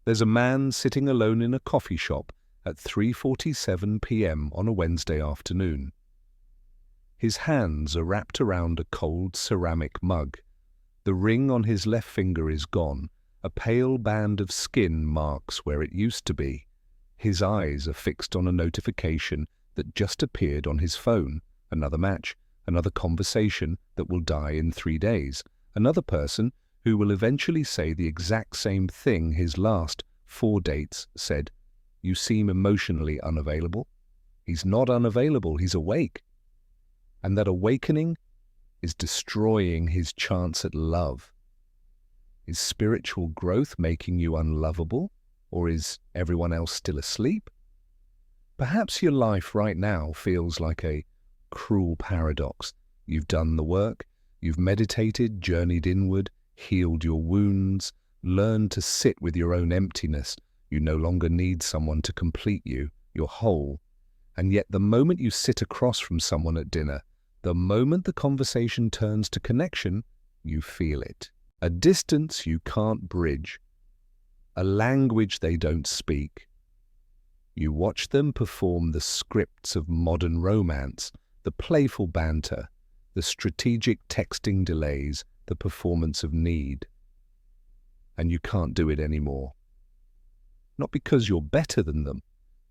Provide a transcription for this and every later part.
There's a man sitting alone in a coffee shop at 3:47 p.m. on a Wednesday afternoon. His hands are wrapped around a cold ceramic mug. The ring on his left finger is gone. A pale band of skin marks where it used to be. His eyes are fixed on a notification that just appeared on his phone. Another match, another conversation that will die in 3 days. Another person who will eventually say the exact same thing his last 4 dates said. You seem emotionally unavailable. He's not unavailable, he's awake. And that awakening is destroying his chance at love. Is spiritual growth making you unlovable, or is everyone else still asleep? Perhaps your life right now feels like a cruel paradox. You've done the work, you've meditated, journeyed inward, healed your wounds, learned to sit with your own emptiness. You no longer need someone to complete you. You're whole. And yet the moment you sit across from someone at dinner, the moment the conversation turns to connection, you feel it. A distance you can't bridge. A language they don't speak. You watch them perform the scripts of modern romance, the playful banter, the strategic texting delays, the performance of need. And you can't do it anymore. Not because you're better than them,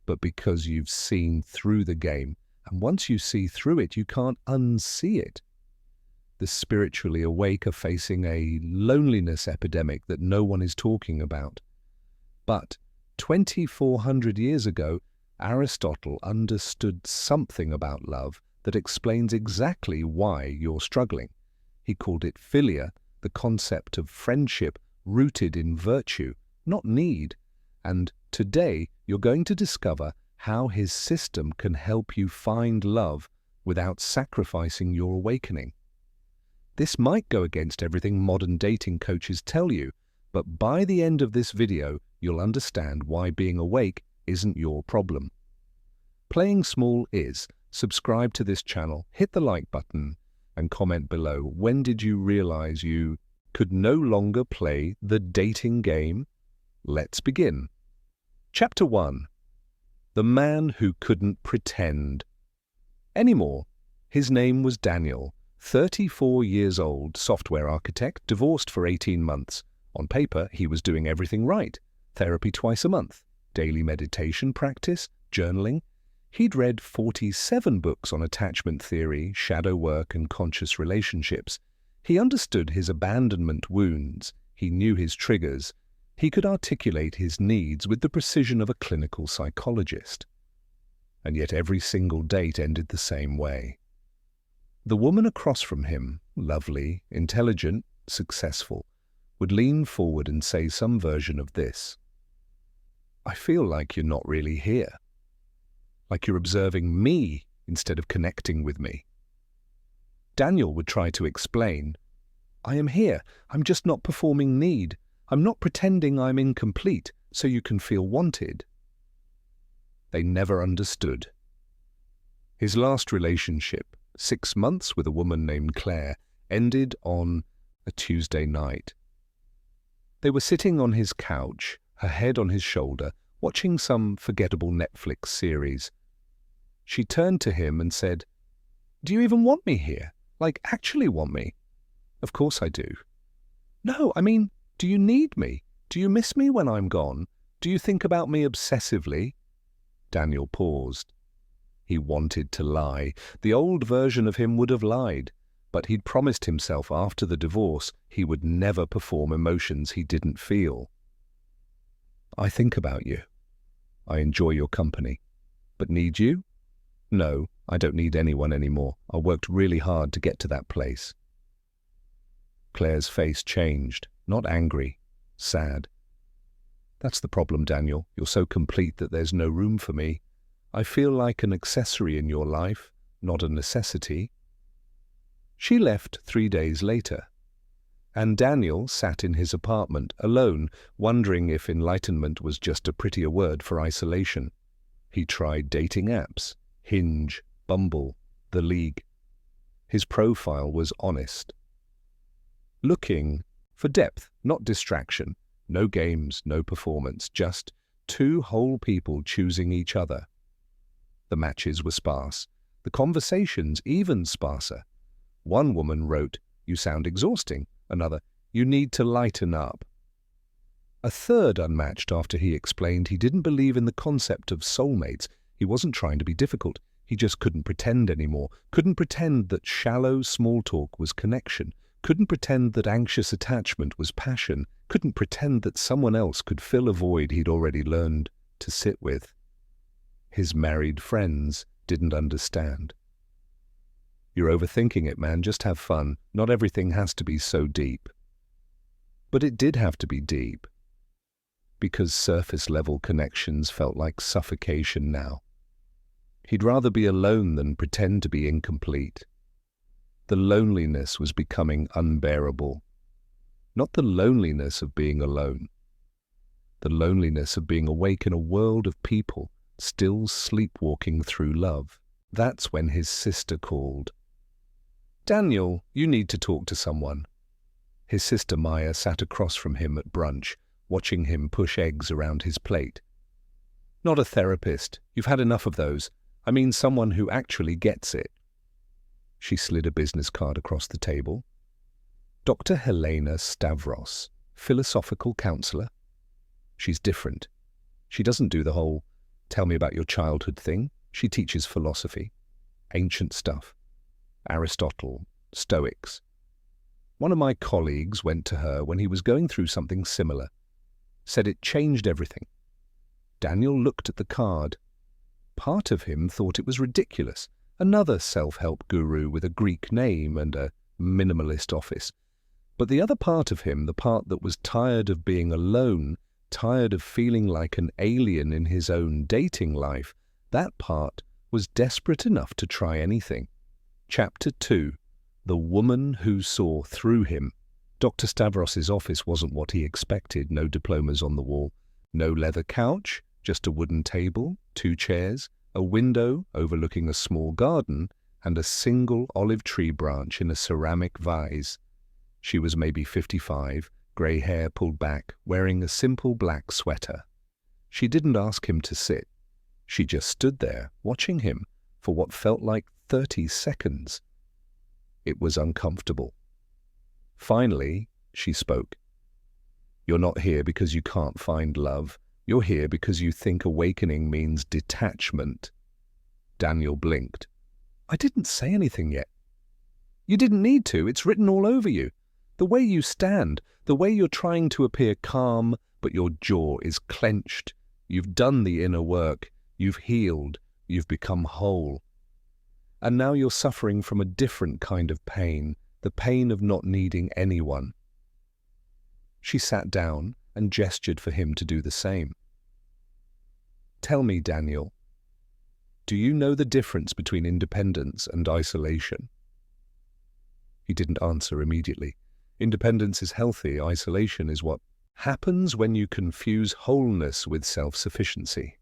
but because you've seen through the game. And once you see through it, you can't unsee it. The spiritually awake are facing a loneliness epidemic that no one is talking about. But 2,400 years ago, Aristotle understood something about love that explains exactly why you're struggling. He called it Philia, the concept of friendship rooted in virtue, not need. And today, you're going to discover how his system can help you find love without sacrificing your awakening. This might go against everything modern dating coaches tell you, but by the end of this video, you'll understand why being awake isn't your problem. Playing small is. Subscribe to this channel, hit the like button, and comment below. When did you realize you could no longer play the dating game? Let's begin. Chapter 1. The Man Who Couldn't Pretend Anymore. His name was Daniel, 34 years old, software architect, divorced for 18 months. On paper, he was doing everything right. Therapy twice a month, daily meditation practice, journaling. He'd read 47 books on attachment theory, shadow work, and conscious relationships. He understood his abandonment wounds. He knew his triggers. He could articulate his needs with the precision of a clinical psychologist. And yet every single date ended the same way. The woman across from him, lovely, intelligent, successful, would lean forward and say some version of this. I feel like you're not really here. Like you're observing me instead of connecting with me. Daniel would try to explain. I am here. I'm just not performing need. I'm not pretending I'm incomplete so you can feel wanted. They never understood. His last relationship, 6 months with a woman named Claire, ended on a Tuesday night. They were sitting on his couch, her head on his shoulder, watching some forgettable Netflix series. She turned to him and said, Do you even want me here? Like, actually want me? Of course I do. No, I mean, do you need me? Do you miss me when I'm gone? Do you think about me obsessively? Daniel paused. He wanted to lie. The old version of him would have lied, but he'd promised himself after the divorce he would never perform emotions he didn't feel. I think about you. I enjoy your company. But need you? No, I don't need anyone anymore. I worked really hard to get to that place. Claire's face changed, not angry, sad. That's the problem, Daniel. You're so complete that there's no room for me. I feel like an accessory in your life, not a necessity. She left 3 days later, and Daniel sat in his apartment, alone, wondering if enlightenment was just a prettier word for isolation. He tried dating apps, Hinge, Bumble, The League. His profile was honest. Looking for depth, not distraction. No games, no performance, just two whole people choosing each other. The matches were sparse, the conversations even sparser. One woman wrote, "You sound exhausting." Another, "You need to lighten up." A third unmatched after he explained he didn't believe in the concept of soulmates. He wasn't trying to be difficult. He just couldn't pretend anymore. Couldn't pretend that shallow small talk was connection. Couldn't pretend that anxious attachment was passion. Couldn't pretend that someone else could fill a void he'd already learned to sit with. His married friends didn't understand. "You're overthinking it, man. Just have fun. Not everything has to be so deep." But it did have to be deep, because surface-level connections felt like suffocation now. He'd rather be alone than pretend to be incomplete. The loneliness was becoming unbearable. Not the loneliness of being alone. The loneliness of being awake in a world of people still sleepwalking through love. That's when his sister called. "Daniel, you need to talk to someone." His sister Maya sat across from him at brunch, watching him push eggs around his plate. "Not a therapist. You've had enough of those. I mean someone who actually gets it." She slid a business card across the table. "Dr. Helena Stavros, philosophical counselor." She's different. She doesn't do the whole "tell me about your childhood" thing. She teaches philosophy, ancient stuff, Aristotle, Stoics. One of my colleagues went to her when he was going through something similar. Said it changed everything. Daniel looked at the card. Part of him thought it was ridiculous. Another self-help guru with a Greek name and a minimalist office. But the other part of him, the part that was tired of being alone, tired of feeling like an alien in his own dating life, that part was desperate enough to try anything. Chapter 2. The Woman Who Saw Through Him. Dr. Stavros's office wasn't what he expected. No diplomas on the wall. No leather couch, just a wooden table, 2 chairs, a window overlooking a small garden, and a single olive tree branch in a ceramic vase. She was maybe 55, grey hair pulled back, wearing a simple black sweater. She didn't ask him to sit. She just stood there, watching him, for what felt like 30 seconds. It was uncomfortable. Finally, she spoke. "You're not here because you can't find love. You're here because you think awakening means detachment." Daniel blinked. "I didn't say anything yet." "You didn't need to. It's written all over you. The way you stand, the way you're trying to appear calm, but your jaw is clenched. You've done the inner work. You've healed. You've become whole. And now you're suffering from a different kind of pain, the pain of not needing anyone." She sat down and gestured for him to do the same. "Tell me, Daniel, do you know the difference between independence and isolation?" He didn't answer immediately. Independence is healthy. Isolation is what happens when you confuse wholeness with self-sufficiency.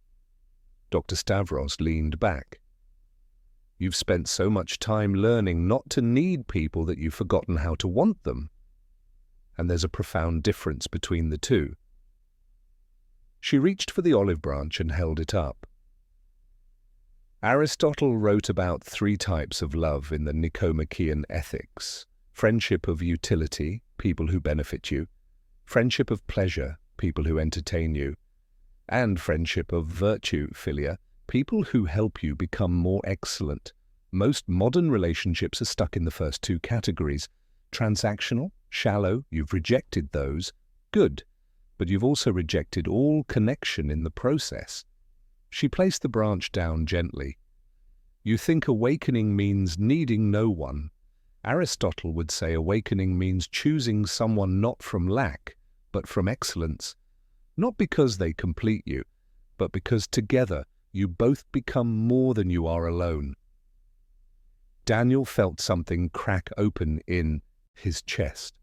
Dr. Stavros leaned back. "You've spent so much time learning not to need people that you've forgotten how to want them. And there's a profound difference between the two." She reached for the olive branch and held it up. Aristotle wrote about 3 types of love in the Nicomachean Ethics: friendship of utility, people who benefit you; friendship of pleasure, people who entertain you; and friendship of virtue, Philia, people who help you become more excellent. Most modern relationships are stuck in the first 2 categories. Transactional, shallow, you've rejected those. Good, but you've also rejected all connection in the process. She placed the branch down gently. "You think awakening means needing no one. Aristotle would say awakening means choosing someone not from lack, but from excellence. Not because they complete you, but because together you both become more than you are alone." Daniel felt something crack open in his chest.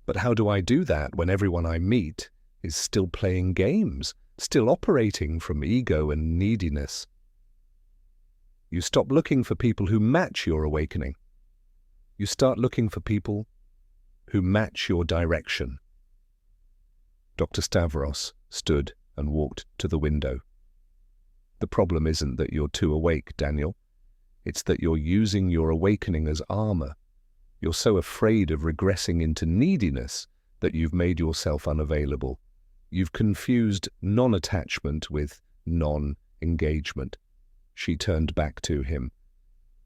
"But how do I do that when everyone I meet is still playing games, still operating from ego and neediness?" You stop looking for people who match your awakening. You start looking for people who match your direction. Dr. Stavros stood and walked to the window. The problem isn't that you're too awake, Daniel. It's that you're using your awakening as armor. You're so afraid of regressing into neediness that you've made yourself unavailable. You've confused non-attachment with non-engagement. She turned back to him.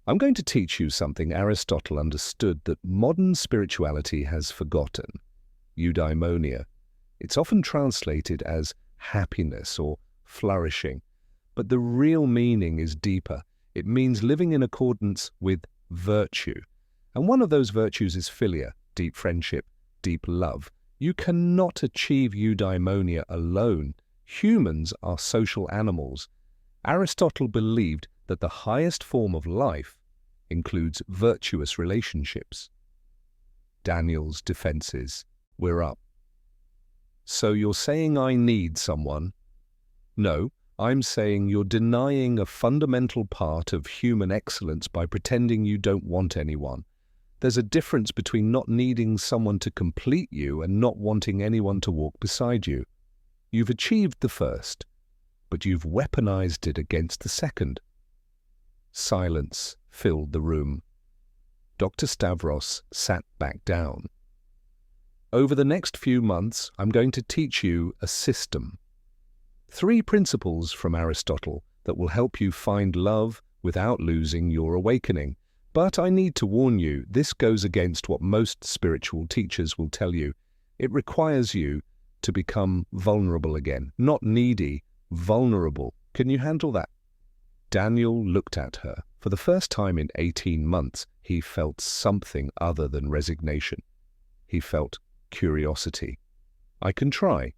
I'm going to teach you something Aristotle understood that modern spirituality has forgotten. Eudaimonia. It's often translated as happiness or flourishing, but the real meaning is deeper. It means living in accordance with virtue. And one of those virtues is philia, deep friendship, deep love. You cannot achieve eudaimonia alone. Humans are social animals. Aristotle believed that the highest form of life includes virtuous relationships. Daniel's defenses were up. So you're saying I need someone? No, I'm saying you're denying a fundamental part of human excellence by pretending you don't want anyone. There's a difference between not needing someone to complete you and not wanting anyone to walk beside you. You've achieved the first, but you've weaponized it against the second. Silence filled the room. Dr. Stavros sat back down. Over the next few months, I'm going to teach you a system. 3 principles from Aristotle that will help you find love without losing your awakening. But I need to warn you, this goes against what most spiritual teachers will tell you. It requires you to become vulnerable again. Not needy, vulnerable. Can you handle that? Daniel looked at her. For the first time in 18 months, he felt something other than resignation. He felt curiosity. I can try.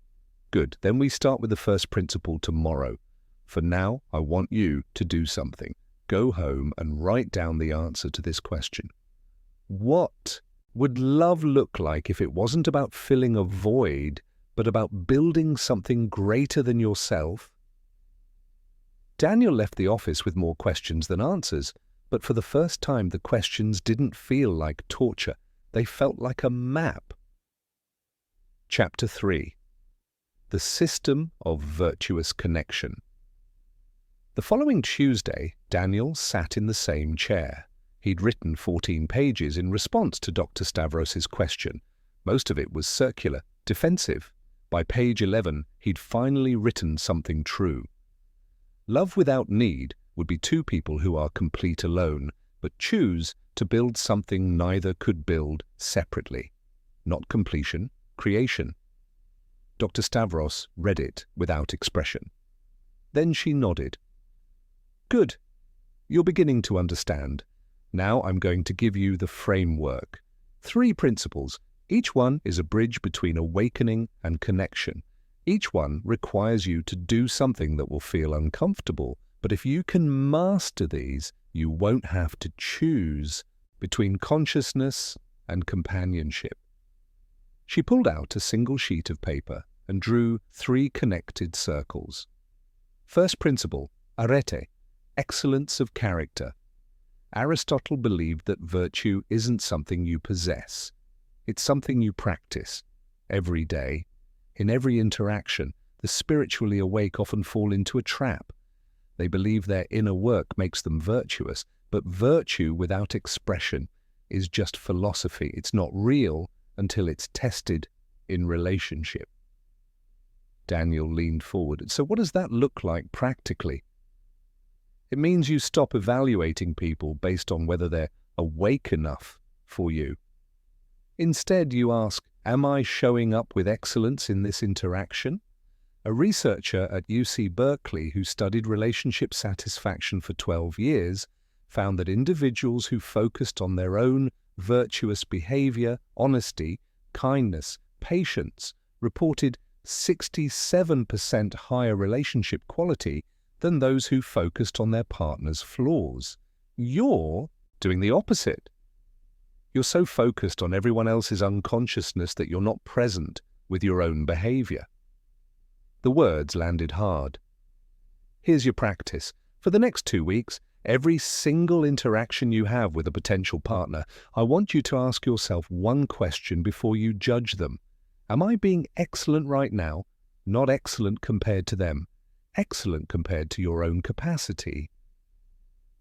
Good, then we start with the first principle tomorrow. For now, I want you to do something. Go home and write down the answer to this question. What would love look like if it wasn't about filling a void, but about building something greater than yourself? Daniel left the office with more questions than answers, but for the first time the questions didn't feel like torture. They felt like a map. Chapter 3. The System of Virtuous Connection. The following Tuesday, Daniel sat in the same chair. He'd written 14 pages in response to Dr. Stavros's question. Most of it was circular, defensive. By page 11, he'd finally written something true. Love without need would be 2 people who are complete alone, but choose to build something neither could build separately. Not completion, creation. Dr. Stavros read it without expression. Then she nodded. Good. You're beginning to understand. Now I'm going to give you the framework. 3 principles. Each one is a bridge between awakening and connection. Each one requires you to do something that will feel uncomfortable, but if you can master these, you won't have to choose between consciousness and companionship. She pulled out a single sheet of paper and drew 3 connected circles. First principle, Arete, excellence of character. Aristotle believed that virtue isn't something you possess. It's something you practice every day. In every interaction, the spiritually awake often fall into a trap. They believe their inner work makes them virtuous, but virtue without expression is just philosophy. It's not real until it's tested in relationship. Daniel leaned forward. So what does that look like practically? It means you stop evaluating people based on whether they're awake enough for you. Instead, you ask, am I showing up with excellence in this interaction? A researcher at UC Berkeley who studied relationship satisfaction for 12 years found that individuals who focused on their own virtuous behavior, honesty, kindness, patience, reported 67% higher relationship quality than those who focused on their partner's flaws. You're doing the opposite. You're so focused on everyone else's unconsciousness that you're not present with your own behavior. The words landed hard. Here's your practice. For the next 2 weeks, every single interaction you have with a potential partner, I want you to ask yourself one question before you judge them. Am I being excellent right now? Not excellent compared to them. Excellent compared to your own capacity.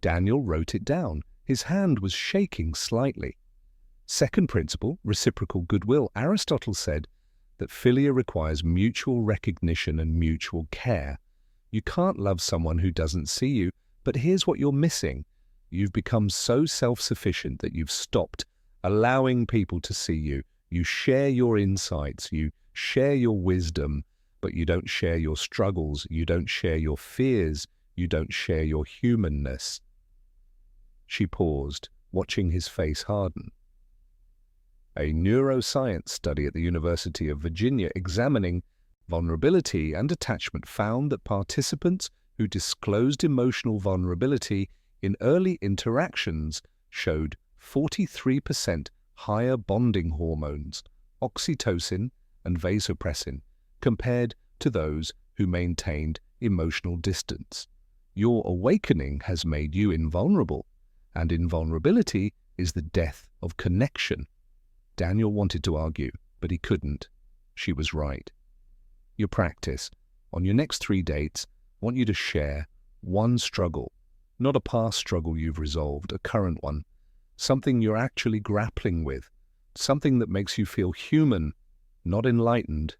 Daniel wrote it down. His hand was shaking slightly. Second principle, reciprocal goodwill. Aristotle said that philia requires mutual recognition and mutual care. You can't love someone who doesn't see you, but here's what you're missing. You've become so self-sufficient that you've stopped allowing people to see you. You share your insights, you share your wisdom, but you don't share your struggles, you don't share your fears, you don't share your humanness. She paused, watching his face harden. A neuroscience study at the University of Virginia examining vulnerability and attachment found that participants who disclosed emotional vulnerability in early interactions showed 43% higher bonding hormones, oxytocin and vasopressin, compared to those who maintained emotional distance. Your awakening has made you invulnerable, and invulnerability is the death of connection. Daniel wanted to argue, but he couldn't. She was right. Your practice. On your next 3 dates, I want you to share one struggle, not a past struggle you've resolved, a current one, something you're actually grappling with, something that makes you feel human, not enlightened.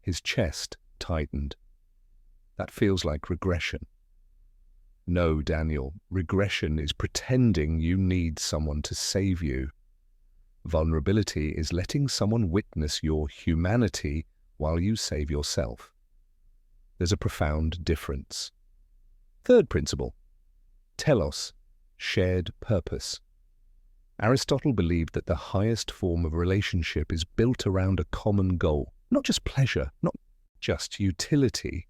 His chest tightened. That feels like regression. No, Daniel, regression is pretending you need someone to save you. Vulnerability is letting someone witness your humanity while you save yourself. There's a profound difference. Third principle, telos, shared purpose. Aristotle believed that the highest form of relationship is built around a common goal, not just pleasure, not just utility,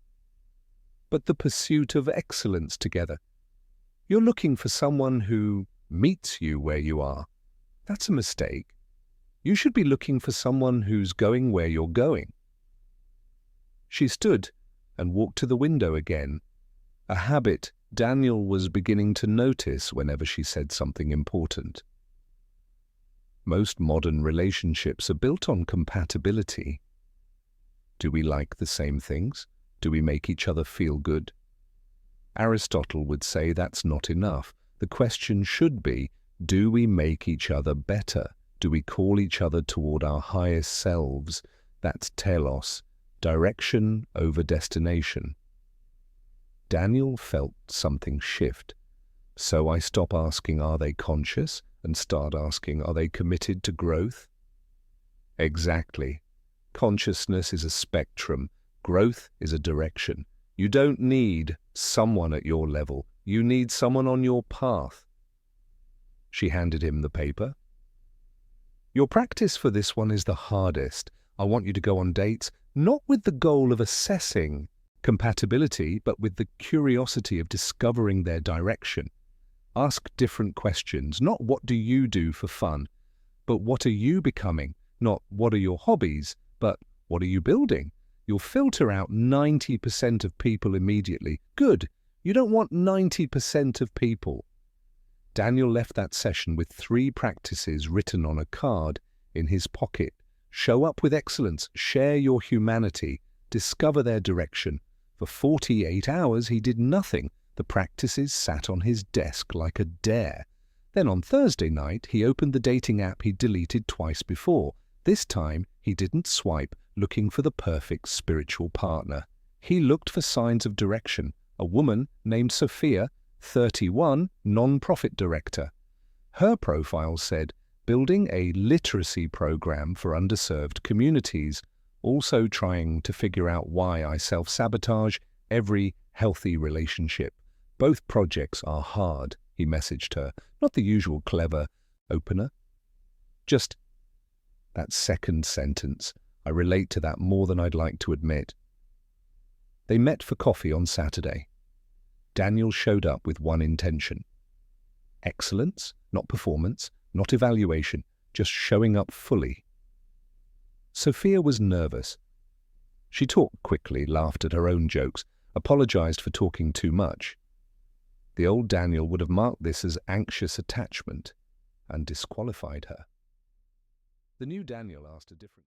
but the pursuit of excellence together. You're looking for someone who meets you where you are. That's a mistake. You should be looking for someone who's going where you're going. She stood and walked to the window again, a habit Daniel was beginning to notice whenever she said something important. Most modern relationships are built on compatibility. Do we like the same things? Do we make each other feel good? Aristotle would say that's not enough. The question should be, do we make each other better? Do we call each other toward our highest selves? That's telos, direction over destination. Daniel felt something shift. So I stop asking, are they conscious? And start asking, are they committed to growth? Exactly. Consciousness is a spectrum. Growth is a direction. You don't need someone at your level. You need someone on your path. She handed him the paper. Your practice for this one is the hardest. I want you to go on dates, not with the goal of assessing compatibility, but with the curiosity of discovering their direction. Ask different questions, not what do you do for fun, but what are you becoming? Not what are your hobbies, but what are you building? You'll filter out 90% of people immediately. Good. You don't want 90% of people. Daniel left that session with 3 practices written on a card in his pocket. Show up with excellence, share your humanity, discover their direction. For 48 hours he did nothing. The practices sat on his desk like a dare. Then on Thursday night he opened the dating app he'd deleted twice before. This time he didn't swipe looking for the perfect spiritual partner. He looked for signs of direction. A woman named Sophia, 31, non-profit director. Her profile said, building a literacy program for underserved communities, also trying to figure out why I self-sabotage every healthy relationship. Both projects are hard, he messaged her, not the usual clever opener. Just that second sentence. I relate to that more than I'd like to admit. They met for coffee on Saturday. Daniel showed up with one intention. Excellence, not performance, not evaluation, just showing up fully. Sophia was nervous. She talked quickly, laughed at her own jokes, apologized for talking too much. The old Daniel would have marked this as anxious attachment and disqualified her. The new Daniel asked a different